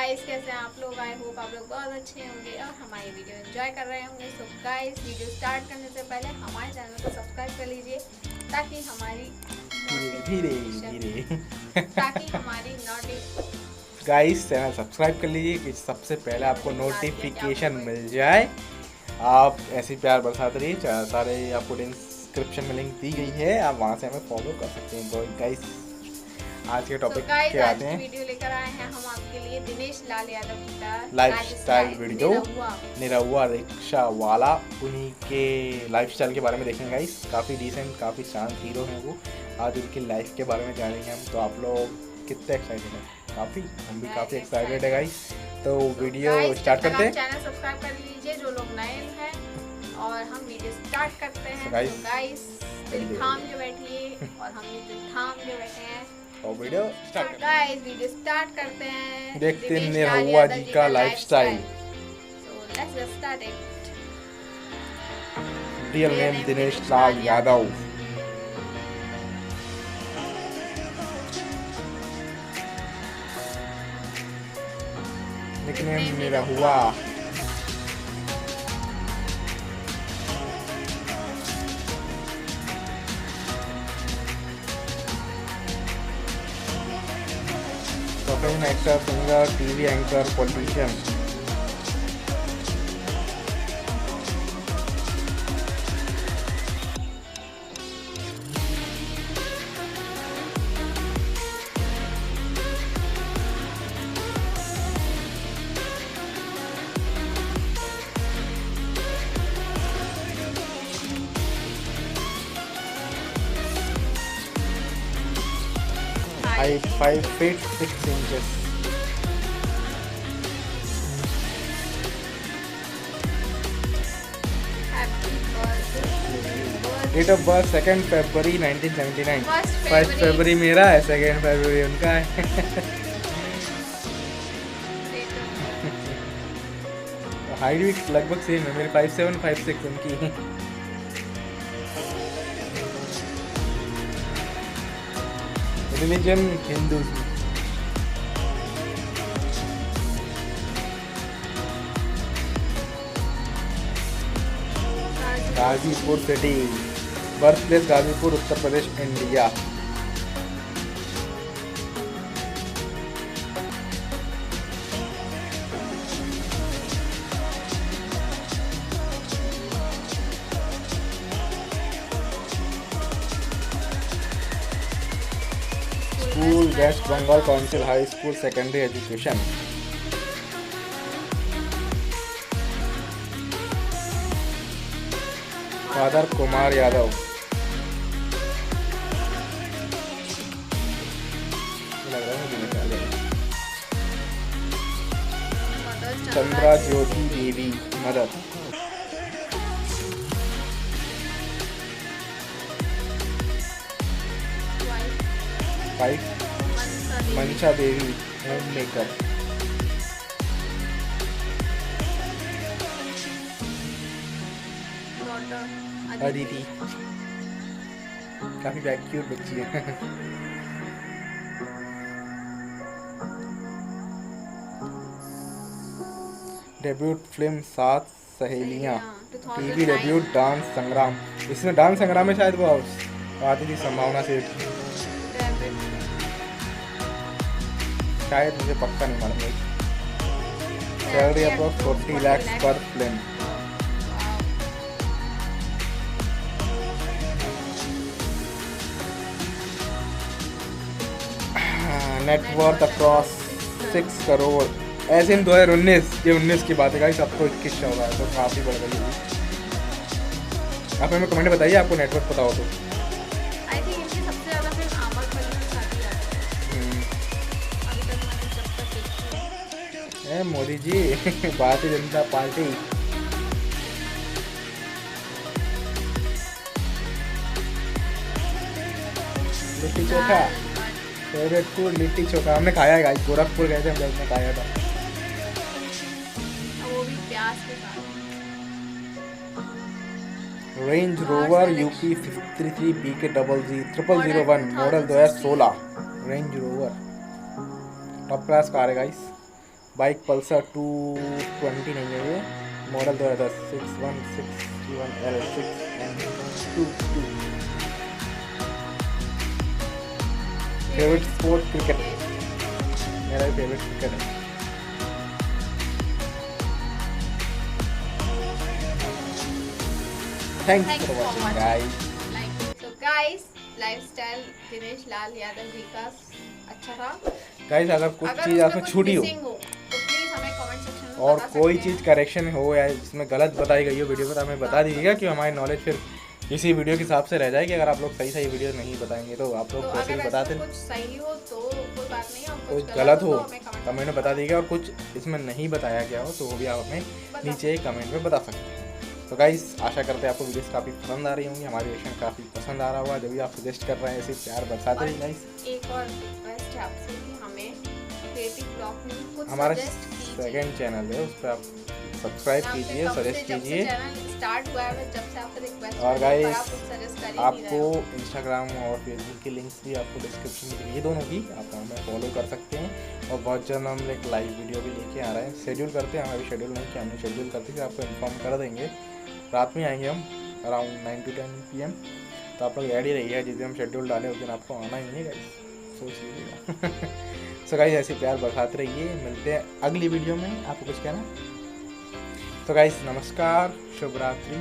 Guys, कैसे हैं आप लोग? आई होप आप लोग बहुत अच्छे होंगे और हमारी वीडियो एंजॉय कर रहे होंगे। सो गाइस, वीडियो स्टार्ट करने से पहले हमारे चैनल को सब्सक्राइब कर लीजिए ताकि हमारी धीरे नोटिफिकेशन धीरे ताकि हमारी नोटिफिकेशन गाइस चैनल सब्सक्राइब कर लीजिए कि सबसे पहले आपको मैंने बता दिया क्या नोटिफिकेशन बोल मिल जाए। आप ऐसे प्यार बरसाते रहिए। सारे आपको डिस्क्रिप्शन में लिंक दी गई है, आप वहाँ से हमें फॉलो कर सकते हैं। तो गाइस आज के सो टॉपिक गाइस, पे आज आते की हैं। वीडियो लेकर आए हैं हम आपके लिए दिनेश लाल यादव का lifestyle video Nirahua. Nirahua rickshaw वाला, उन्हीं के लाइफस्टाइल के बारे में देखेंगे गाइस। काफ़ी डिसेंट, काफ़ी शांत हीरो हैं वो। आज उनकी लाइफ के बारे में जानेंगे हम। तो आप लोग कितने एक्साइटेड हैं? काफ़ी, हम भी काफ़ी एक्साइटेड है गाइस। तो वीडियो स्टार्ट करते हैं। चैनल सब्सक्राइब कर लीजिए जो लोग नए हैं और हम वीडियो स्टार्ट करते हैं। So guys, तो गाइस दिल थाम के बैठिए और हम भी दिल थाम के बैठे हैं। और वीडियो स्टार्ट करते गाइस वीडियो स्टार्ट करते हैं। देखते हैं दिनेश लाल निरहुआ यादव जी का lifestyle. So let's get started. Real name Dinesh Lal Yadav. Nickname Nirahua. Professional actor, singer, TV anchor, politician. Height 5 feet 6 inches। Date of birth 2 February 1979। 1 February मेरा है, 2 February उनका है। हाइट भी लगभग सेम है, मेरी 5'7", 5'6" उनकी है। Religion Hindu. Ghazipur city. Birth place Ghazipur, Uttar Pradesh, India. School West Bengal council high school, secondary education. Father Kumar Yadav. लग रहा है मुझे निकाल लेगा। Chandra Jyoti Devi, mother. Wife Mansha Devi, home maker. Aditi, काफी क्यूट बच्ची है। डेब्यूट फिल्म 7 सहेलियां। टीवी डेब्यूट डांस संग्राम। इसमें डांस संग्राम में शायद वो आती थी संभावना से, शायद, मुझे पक्का नहीं मालूम। सैलरी अप्रॉक्स 40 lakhs पर फिल्म। Net worth across 6 crore. ऐसे इन 2019, ये 19 की बात है गाइस, अब तो 21 चल रहा है, तो काफ़ी बढ़ गई है। आप हमें कमेंट में बताइए आपको नेटवर्क पता हो तो। आई थिंक इनकी सबसे ज़्यादा फिल्म आमर पल्ली के साथ ही आती है। अभी तक मैंने जब तक देखी है। Modi ji, Bharatiya Janata party. Litti chokha, favourite food litti chokha. हमने खाया है गाइस, गोरखपुर गए थे हम, हमने खाया था। वो भी प्याज के साथ। Range Rover UP 53 BK 0001 model 2016। Range Rover top class car है गाइस। बाइक पल्सर 220 नहीं है ये, model 2010 6161L6N22। Favourite sport cricket, मेरा फेवरेट क्रिकेट है। Thanks for watching guys. So guys, lifestyle Dinesh Lal Yadav ji का अच्छा था। गाइस अगर कुछ चीज़ आपको छूटी हो तो प्लीज हमें कमेंट सेक्शन में और बता कोई सकते चीज़ हैं। करेक्शन हो या जिसमें गलत बताई गई हो वीडियो पर, हमें बता दीजिएगा कि हमारी नॉलेज फिर इसी वीडियो के हिसाब से रह जाएगी। अगर आप लोग सही वीडियो नहीं बताएंगे तो आप लोग तो वैसे अगर भी बताते, कुछ सही हो तो कोई बात नहीं, और कुछ कुछ गलत हो तो हमें कमेंट में बता दीजिएगा, और कुछ इसमें नहीं बताया गया हो तो वो भी आप हमें नीचे कमेंट में बता सकते हैं। तो गाइस आशा करते हैं आपको वीडियोस काफ़ी पसंद आ रही होंगी, हमारी रिएक्शन काफ़ी पसंद आ रहा होगा। जब भी आप सजेस्ट कर रहे हैं ऐसे प्यार बरसाते रहिए गाइस। एक और रिक्वेस्ट है आपसे कि हमें क्रिएटिव ब्लॉग में कुछ हमारा सजेस्ट कीजिए। सेकंड चैनल है, उस पर आप सब्सक्राइब कीजिए, सजेस्ट कीजिए। चैनल स्टार्ट हुआ है जब से आपसे रिक्वेस्ट और गाइस आप कुछ सजेस्ट कर ही नहीं आपको रहे हो। इंस्टाग्राम और फेसबुक की लिंक्स भी आपको डिस्क्रिप्शन में, ये दोनों की आप हमें फॉलो कर सकते हैं। और बहुत जल्द हम एक लाइव वीडियो भी लेके आ रहे हैं, शेड्यूल करते हैं, हमें शेड्यूल नहीं किया, हमने शेड्यूल करते हैं, आपको इन्फॉर्म कर देंगे। रात में आएंगे हम अराउंड 9 to 10 PM, तो आप लोग रेडी रहिए, जिस दिन हम शेड्यूल डालें उस दिन आपको आना ही है गाइस, सोच लीजिएगा। सो गाइस ऐसे प्यार बरसाते रहिए, मिलते हैं अगली वीडियो में। आपको कुछ कहना? तो गाइस नमस्कार, शुभ रात्रि।